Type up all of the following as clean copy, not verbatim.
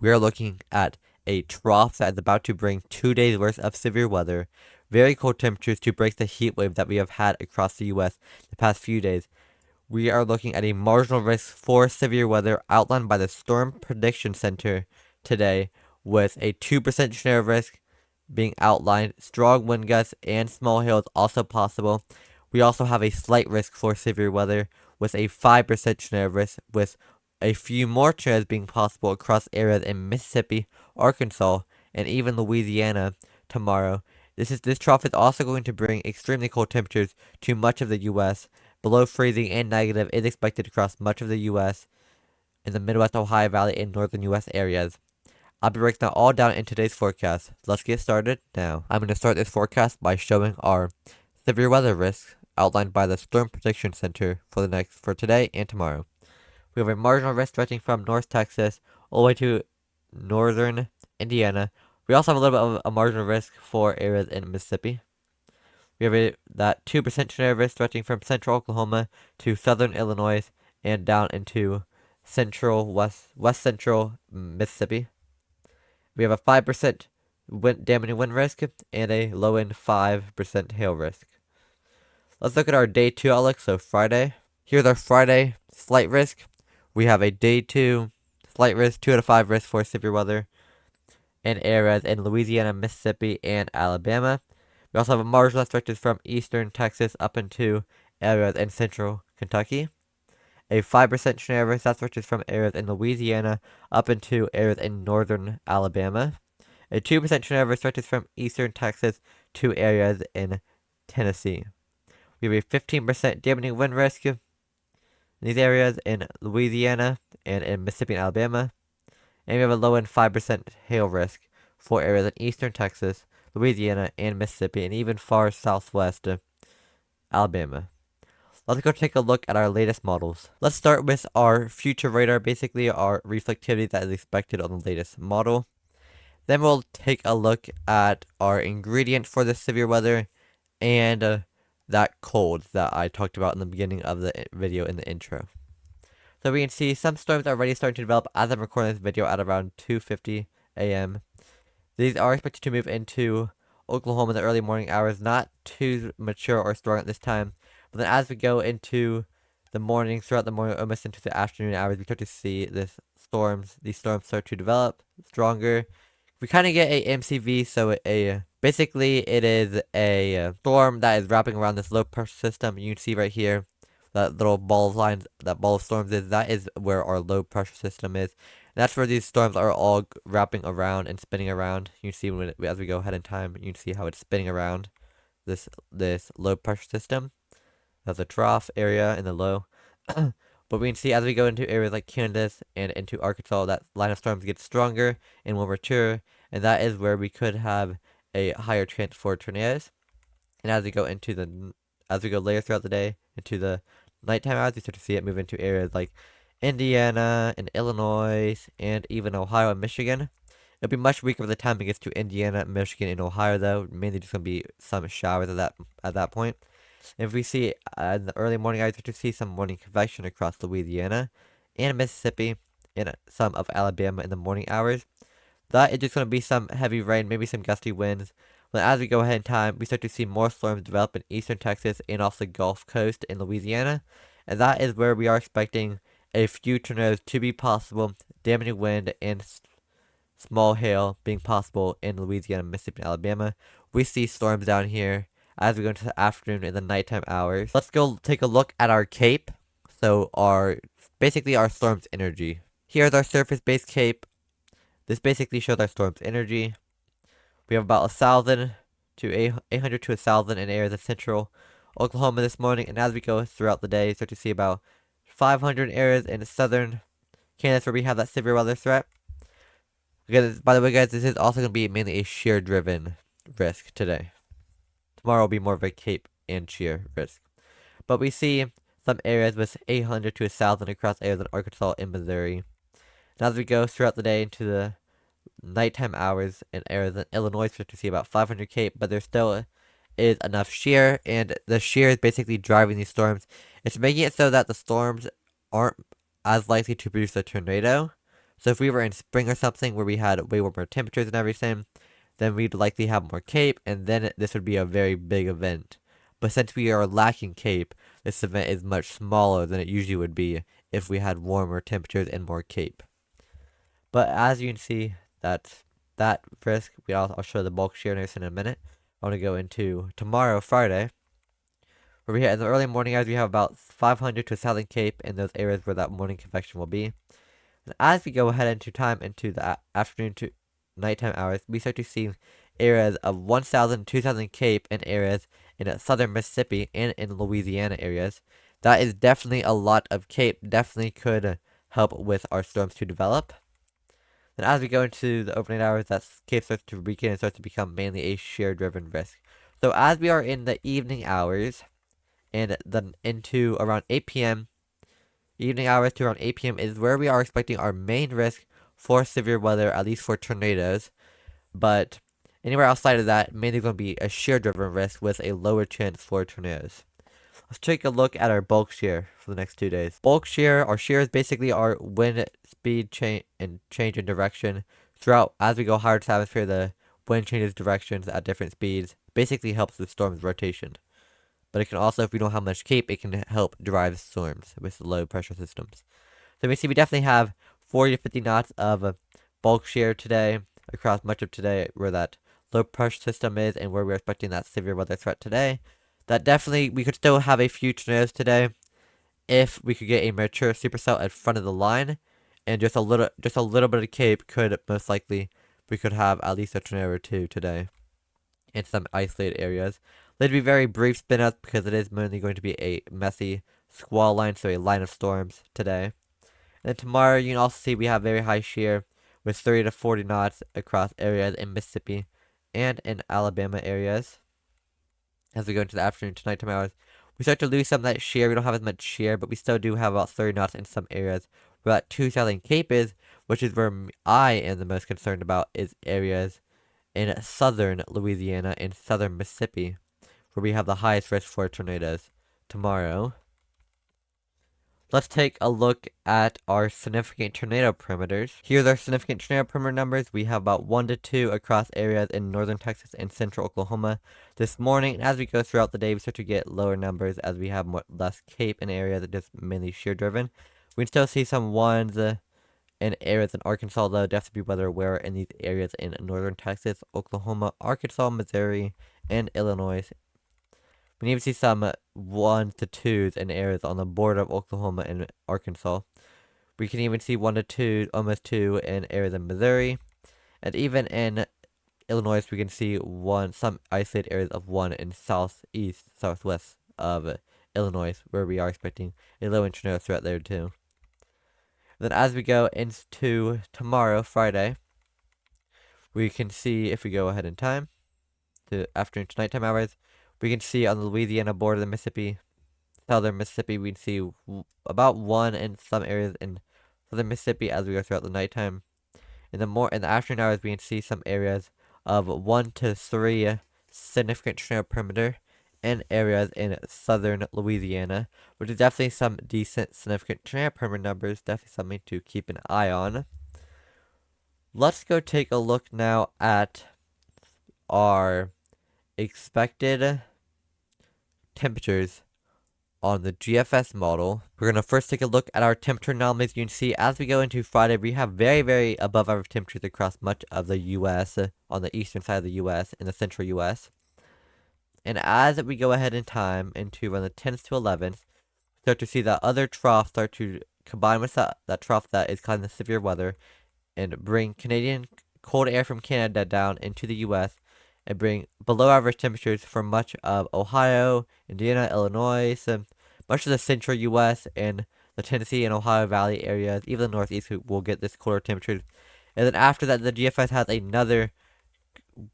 We are looking at a trough that is about to bring 2 days worth of severe weather, very cold temperatures to break the heat wave that we have had across the US the past few days. We are looking at a marginal risk for severe weather outlined by the Storm Prediction Center today, with a 2% share of risk being outlined. Strong wind gusts and small hail is also possible. We also have a slight risk for severe weather with a 5% share of risk, with a few more shares being possible across areas in Mississippi, Arkansas, and even Louisiana tomorrow. This trough is also going to bring extremely cold temperatures to much of the U.S. Below freezing and negative is expected across much of the U.S. in the Midwest, Ohio Valley, and northern U.S. areas. I'll be breaking that all down in today's forecast. Let's get started now. I'm going to start this forecast by showing our severe weather risks outlined by the Storm Prediction Center for today and tomorrow. We have a marginal risk stretching from North Texas all the way to northern Indiana. We also have a little bit of a marginal risk for areas in Mississippi. We have that 2% share risk stretching from central Oklahoma to southern Illinois and down into west central Mississippi. We have a 5% damaging wind risk and a low end 5% hail risk. Let's look at our day 2 outlook. So Friday. Here's our Friday slight risk. We have a day 2 slight risk, 2 out of 5 risk for severe weather in areas in Louisiana, Mississippi, and Alabama. We also have a marginal that stretches from eastern Texas up into areas in central Kentucky. A 5% share risk that stretches from areas in Louisiana up into areas in northern Alabama. A 2% share risk stretches from eastern Texas to areas in Tennessee. We have a 15% damaging wind risk in these areas in Louisiana and in Mississippi and Alabama. And we have a low end 5% hail risk for areas in eastern Texas, Louisiana, and Mississippi, and even far southwest Alabama. Let's go take a look at our latest models. Let's start with our future radar, basically our reflectivity that is expected on the latest model. Then we'll take a look at our ingredient for the severe weather and that cold that I talked about in the beginning of the video in the intro. So we can see some storms are already starting to develop as I'm recording this video at around 2:50 a.m. These are expected to move into Oklahoma in the early morning hours, not too mature or strong at this time. But then as we go into the morning, throughout the morning, almost into the afternoon hours, we start to see these storms start to develop stronger. We kind of get a MCV, so basically it is a storm that is wrapping around this low pressure system. You can see right here that little ball of lines, that ball of storms that is where our low pressure system is. And that's where these storms are all wrapping around and spinning around. You can see as we go ahead in time, you can see how it's spinning around this low pressure system. That's a trough area in the low. But we can see as we go into areas like Kansas and into Arkansas, that line of storms gets stronger and more mature, and that is where we could have a higher chance for tornadoes. And as we go later throughout the day into the nighttime hours, we start to see it move into areas like Indiana and Illinois and even Ohio and Michigan. It'll be much weaker by the time it gets to Indiana, Michigan, and Ohio, though. Mainly just gonna be some showers at that point. If we see in the early morning hours, we start to see some morning convection across Louisiana and Mississippi and some of Alabama in the morning hours. That is just going to be some heavy rain, maybe some gusty winds. But as we go ahead in time, we start to see more storms develop in eastern Texas and off the Gulf Coast in Louisiana. And that is where we are expecting a few tornadoes to be possible, damaging wind and small hail being possible in Louisiana, Mississippi, and Alabama. We see storms down here as we go into the afternoon and the nighttime hours. Let's go take a look at our cape. So basically our storm's energy. Here's our surface-based cape. This basically shows our storm's energy. We have about 1,000 to 800 to 1,000 in areas of central Oklahoma this morning, and as we go throughout the day, you start to see about 500 areas in southern Kansas where we have that severe weather threat. Again, by the way, guys, this is also going to be mainly a shear-driven risk today. Tomorrow will be more of a cape and shear risk. But we see some areas with 800 to 1,000 across areas in Arkansas and Missouri. And as we go throughout the day into the nighttime hours in areas in Illinois, we start to see about 500 cape, but there still is enough shear, and the shear is basically driving these storms. It's making it so that the storms aren't as likely to produce a tornado, So if we were in spring or something where we had way warmer temperatures and everything, then we'd likely have more CAPE, and then this would be a very big event. But since we are lacking CAPE, this event is much smaller than it usually would be if we had warmer temperatures and more CAPE. But as you can see, that's that risk. I'll show the bulk shear in a minute. I want to go into tomorrow, Friday, where we in the early morning hours we have about 500 to 1,000 CAPE in those areas where that morning convection will be. And as we go ahead into the afternoon to nighttime hours, we start to see areas of 1,000, 2,000 CAPE in areas in southern Mississippi and in Louisiana areas. That is definitely a lot of CAPE. Definitely could help with our storms to develop. Then as we go into the overnight hours, that CAPE starts to weaken and starts to become mainly a shear-driven risk. So as we are in the evening hours, and then into around 8 p.m., evening hours to around 8 p.m. is where we are expecting our main risk for severe weather, at least for tornadoes. But anywhere outside of that, mainly going to be a shear-driven risk with a lower chance for tornadoes. Let's take a look at our bulk shear for the next 2 days. Bulk shear, our shear is basically our wind speed change in direction throughout. As we go higher to the atmosphere, the wind changes directions at different speeds. Basically helps with storm's rotation. But it can also, if we don't have much CAPE, it can help drive storms with low pressure systems. So we see we definitely have 40 to 50 knots of bulk shear today across much of today where that low pressure system is and where we're expecting that severe weather threat today. That definitely, we could still have a few tornadoes today if we could get a mature supercell in front of the line, and just a little bit of CAPE could most likely, we could have at least a tornado or two today in some isolated areas. They'd be very brief spin outs because it is mainly going to be a messy squall line, so a line of storms today. And then tomorrow, you can also see we have very high shear with 30 to 40 knots across areas in Mississippi and in Alabama areas. As we go into the afternoon to nighttime hours, we start to lose some of that shear. We don't have as much shear, but we still do have about 30 knots in some areas where that 2,000 CAPE is, which is where I am the most concerned about, is areas in southern Louisiana and southern Mississippi, where we have the highest risk for tornadoes tomorrow. Let's take a look at our significant tornado perimeters. Here's our significant tornado perimeter numbers. We have about 1 to 2 across areas in northern Texas and central Oklahoma this morning. And as we go throughout the day, we start to get lower numbers as we have less CAPE in areas that are just mainly shear driven. We can still see some ones in areas in Arkansas, though. Definitely be weather aware in these areas in northern Texas, Oklahoma, Arkansas, Missouri, and Illinois. We can even see some 1 to 2s in areas on the border of Oklahoma and Arkansas. We can even see 1 to 2, almost 2 in areas in Missouri. And even in Illinois, we can see some isolated areas of 1 in southwest of Illinois, where we are expecting a low tornado threat there too. Then as we go into tomorrow, Friday, we can see, if we go ahead in time, to afternoon to nighttime hours, we can see on the Louisiana border of Mississippi, southern Mississippi, we can see about 1 in some areas in southern Mississippi as we go throughout the nighttime. In the afternoon hours, we can see some areas of 1 to 3 significant tornado perimeter in areas in southern Louisiana, which is definitely some decent significant tornado perimeter numbers, definitely something to keep an eye on. Let's go take a look now at our expected temperatures on the GFS model. We're going to first take a look at our temperature anomalies. You can see as we go into Friday, we have very, very above average temperatures across much of the U.S., on the eastern side of the U.S., in the central U.S. And as we go ahead in time into around the 10th to 11th, start to see that other trough start to combine with that trough that is causing the severe weather and bring Canadian cold air from Canada down into the U.S. and bring below average temperatures for much of Ohio, Indiana, Illinois, much of the central U.S. and the Tennessee and Ohio Valley areas, even the Northeast will get this colder temperatures. And then after that, the GFS has another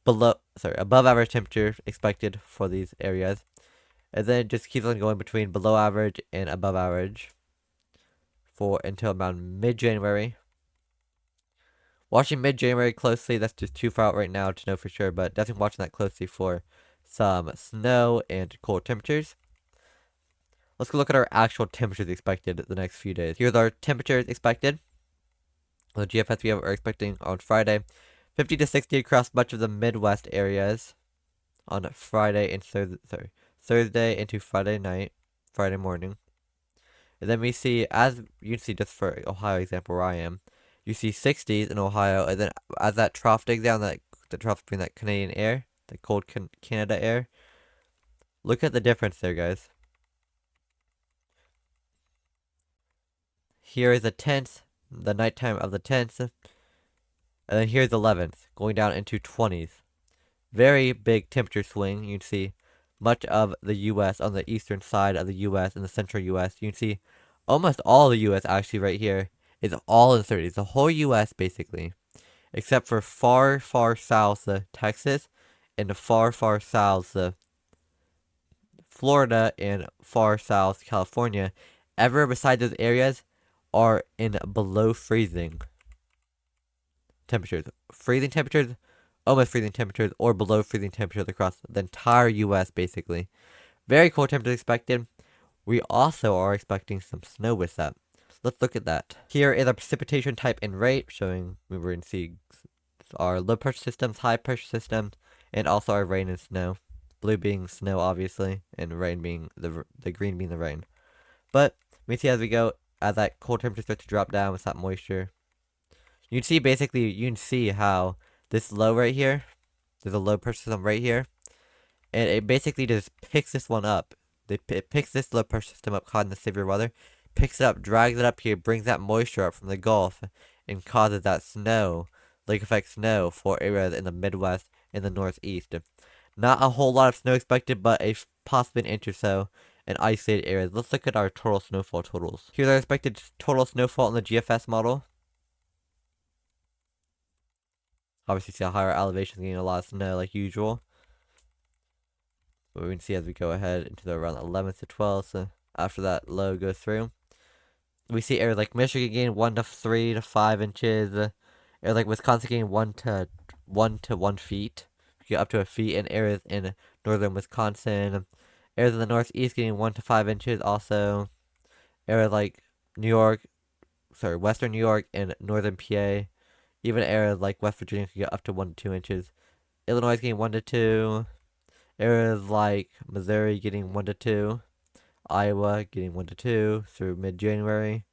above average temperature expected for these areas. And then it just keeps on going between below average and above average for until around mid-January. Watching mid-January closely, that's just too far out right now to know for sure, but definitely watching that closely for some snow and cold temperatures. Let's go look at our actual temperatures expected the next few days. Here's our temperatures expected The GFS we are expecting on Friday, 50 to 60 across much of the Midwest areas on Friday and Thursday into Friday night, Friday morning. And then we see, as you can see just for Ohio example where I am, you see 60s in Ohio, and then as that trough digs down, the trough between that Canadian air, the cold Canada air, look at the difference there, guys. Here is the 10th, the nighttime of the 10th, and then here's the 11th, going down into 20s. Very big temperature swing. You can see much of the U.S. on the eastern side of the U.S. and the central U.S. You can see almost all the U.S. actually right here is all in the 30s. The whole U.S. basically, except for far, far south Texas and the far, far south Florida and far south California. Ever beside those areas are in below freezing temperatures. Freezing temperatures, almost freezing temperatures, or below freezing temperatures across the entire U.S. basically. Very cold temperatures expected. We also are expecting some snow with that. Let's look at that. Here is our precipitation type and rate, showing we were going to see our low pressure systems, high pressure systems, and also our rain and snow. Blue being snow, obviously, and rain being the green being the rain. But we see as we go, as that cold temperature starts to drop down with that moisture, you can see how this low right here, there's a low pressure system right here, and it basically just picks this one up. It picks this low pressure system up caught in the severe weather, picks it up, drags it up here, brings that moisture up from the Gulf, and causes that snow, lake effect snow for areas in the Midwest and the Northeast. Not a whole lot of snow expected, but possibly an inch or so in isolated areas. Let's look at our total snowfall totals. Here's our expected total snowfall in the GFS model. Obviously, see how higher elevations getting a lot of snow like usual. But we can see as we go ahead into the around 11th to 12th, so after that low goes through, we see areas like Michigan getting 1 to 3 to 5 inches, areas like Wisconsin getting 1 to 1 feet, get up to a feet, and areas in northern Wisconsin, areas in the northeast getting 1 to 5 inches. Also, areas like Western New York and northern PA, even areas like West Virginia can get up to 1 to 2 inches. Illinois getting 1 to 2. Areas like Missouri getting 1 to 2. Iowa getting 1 to 2 through mid-January.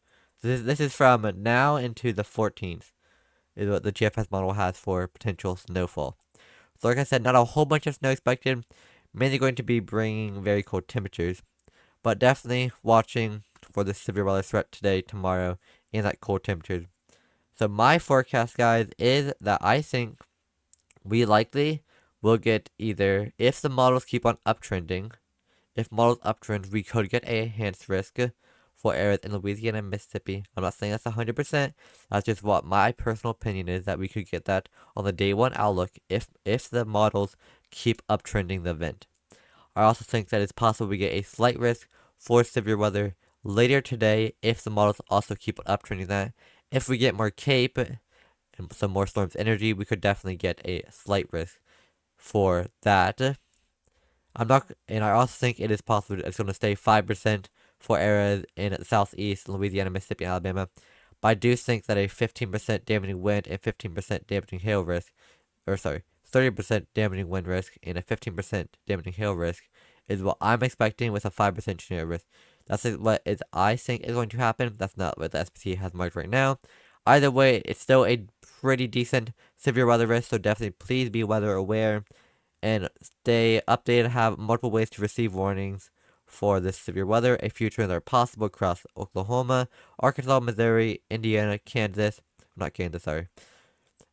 This is from now into the 14th is what the GFS model has for potential snowfall. So like I said, not a whole bunch of snow expected. Mainly going to be bringing very cold temperatures. But definitely watching for the severe weather threat today, tomorrow, and that cold temperatures. So my forecast, guys, is that I think we likely will get either, if the models keep on uptrending, if models uptrend, we could get a enhanced risk for areas in Louisiana and Mississippi. I'm not saying that's 100%. That's just what my personal opinion is, that we could get that on the day one outlook if the models keep uptrending the event. I also think that it's possible we get a slight risk for severe weather later today if the models also keep uptrending that. If we get more CAPE and some more storms energy, we could definitely get a slight risk for that. And I also think it is possible it's going to stay 5% for areas in the southeast, Louisiana, Mississippi, and Alabama. But I do think that a 15% damaging wind and 15% damaging hail risk, 30% damaging wind risk and a 15% damaging hail risk is what I'm expecting with a 5% scenario risk. That's what I think is going to happen. That's not what the SPC has marked right now. Either way, it's still a pretty decent severe weather risk, so definitely please be weather aware and stay updated. Have multiple ways to receive warnings for this severe weather. A few trends are possible across Oklahoma, Arkansas, Missouri, Indiana,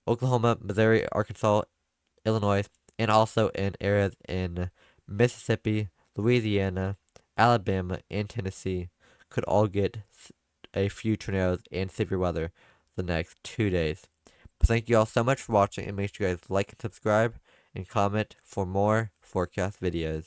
Oklahoma, Missouri, Arkansas, Illinois, and also in areas in Mississippi, Louisiana, Alabama, and Tennessee could all get a few tornadoes and severe weather the next 2 days. But thank you all so much for watching, and make sure you guys like and subscribe and comment for more forecast videos.